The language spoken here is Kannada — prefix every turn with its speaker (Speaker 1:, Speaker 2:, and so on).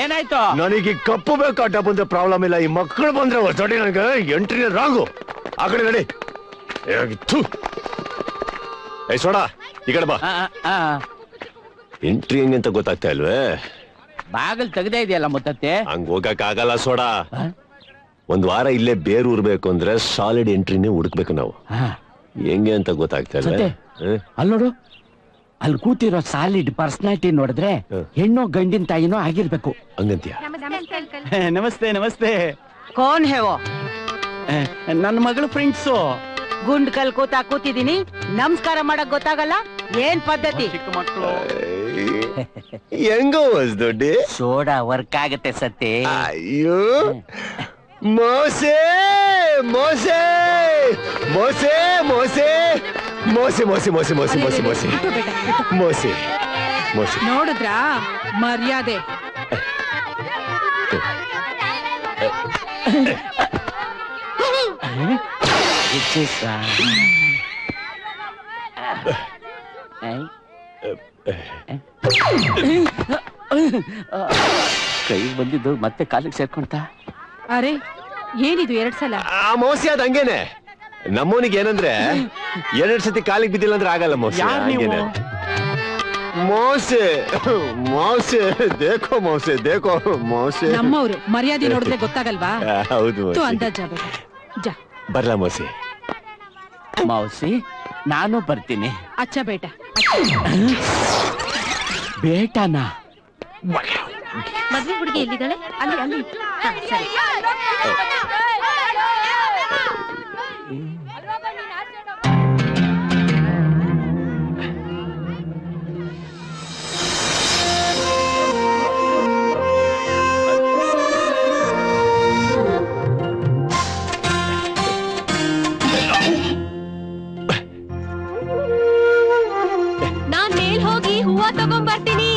Speaker 1: ಏನಾಯ್ತು?
Speaker 2: ನನಗೆ ಕಪ್ಪು ಬೇಕಾಟ ಬಂದ್ರೆ ಪ್ರಾಬ್ಲಮ್ ಇಲ್ಲ, ಈ ಮಕ್ಕಳು ಬಂದ್ರೆ ಹೊಸಡಿ ನನಗೆ ಎಂಟ್ರಿ ರಾಂಗು. ಆ ಕಡೆ ನಡಿ. ಸೋಡಾ ಈ ಕಡೆ ಬಾ. ಎಂಟ್ರಿ ಹೆಂಗೆ ಅಂತ ಗೊತ್ತಾಗ್ತಾ ಇಲ್ವೇ?
Speaker 1: ಬಾಗಲ್ ತೆಗ್ದೇ ಇದೆಯಲ್ಲ ಮುತ್ತತ್ತೆ.
Speaker 2: ಹಂಗ ಹೋಗಕ್ ಆಗಲ್ಲ ಸೋಡಾ. ಒಂದ್ ವಾರ ಇಲ್ಲೇ ಬೇರೂರ್ಬೇಕು ಅಂದ್ರೆ ಸಾಲಿಡ್ ಎಂಟ್ರಿನೇ ಹುಡುಕ್ಬೇಕು ನಾವು. ಹೆಂಗೆ ಅಂತ ಗೊತ್ತಾಗ್ತಾ ಇಲ್ವೇ?
Speaker 1: ಅಲ್ಲಿ ನೋಡು, ಅಲ್ಲಿ ಕೂತಿರೋ ಸಾಲಿಡ್ ಪರ್ಸನಾಲಿಟಿ ನೋಡಿದ್ರೆ ಹೆಣ್ಣು ಗಂಡಿನ ತಾಯಿನೋ ಆಗಿರ್ಬೇಕು.
Speaker 2: ಹಂಗಂತೀಯ?
Speaker 1: ನಮಸ್ತೆ ನಮಸ್ತೆ.
Speaker 3: कौन है वो?
Speaker 1: ನನ್ನ ಮಗಳು ಫ್ರೆಂಡ್ಸು.
Speaker 3: ಗುಂಡ್ ಕಲ್ ಕೂತಿದೀನಿ, ನಮಸ್ಕಾರ ಮಾಡಕ್ ಗೊತ್ತಾಗಲ್ಲ, ಏನ್ ಪದ್ಧತಿ?
Speaker 1: ಚಿಕ್ಕ ಮಕ್ಕಳು.
Speaker 2: ಹೆಂಗೋ ದೊಡ್ಡಿ
Speaker 1: ಸೋಡಾ ವರ್ಕ್ ಆಗತ್ತೆ ಸತ್ತಿ.
Speaker 2: ಅಯ್ಯೋ ಮೋಸೆ ಮೋಸೆ ಮೋಸೆ ಮೋಸೆ ಮೋಸೆ ಮೋಸೆ ಮೋಸೆ ಮೋಸೆ ಮೋಸೆ ಮೋಸೆ ಮೋಸೆ ಮೋಸೆ.
Speaker 3: ನೋಡಿದ್ರಾ ಮರ್ಯಾದೆ?
Speaker 1: ಕೈ ಬಂದಿದ್ದು ಮತ್ತೆ ಕಾಲಿಗೆ ಸೇರ್ಕೊಂತ.
Speaker 3: ಅರೆ ಏನಿದು 2 ಸಲ?
Speaker 2: ಆ ಮೋಸೆ ಅದ್ ಹಂಗೇನೆ. ನಮ್ಮನಿಗೆ ಏನಂದ್ರೆ 2 ಸತಿ ಕಾಲಿಗೆ ಬಿದ್ದಿಲ್ಲ ಅಂದ್ರೆ ಆಗಲ್ಲ ಮೋಸೆ. ಹಂಗೇನೆ ಮೋಸೆ ಮೋಸೆ. ದೇಖೋ ಮೋಸೆ ದೇಖೋ ಮೋಸೆ.
Speaker 3: ನಮ್ಮವ್ರು ಮರ್ಯಾದೆ ನೋಡಿದ್ರೆ ಗೊತ್ತಾಗಲ್ವಾ?
Speaker 2: ಹೌದು ಬರ್ಲಾ ಮೋಸೆ?
Speaker 1: ಮೌಸಿ ನಾನು ಬರ್ತೀನಿ.
Speaker 3: ಅಚ್ಚ ಬೇಟ.
Speaker 1: ಬೇಟನಾ?
Speaker 3: ಮದ್ವೆ ಹುಡುಗಿ ಎಲ್ಲಿದ್ದಾಳೆ? ಅಲ್ಲಿ ಅಲ್ಲಿ. ಸರಿ. ನಾನ್ ಮೇಲ್ ಹೋಗಿ ಹೂವ ತಗೊಂಡ್ಬರ್ತೀನಿ.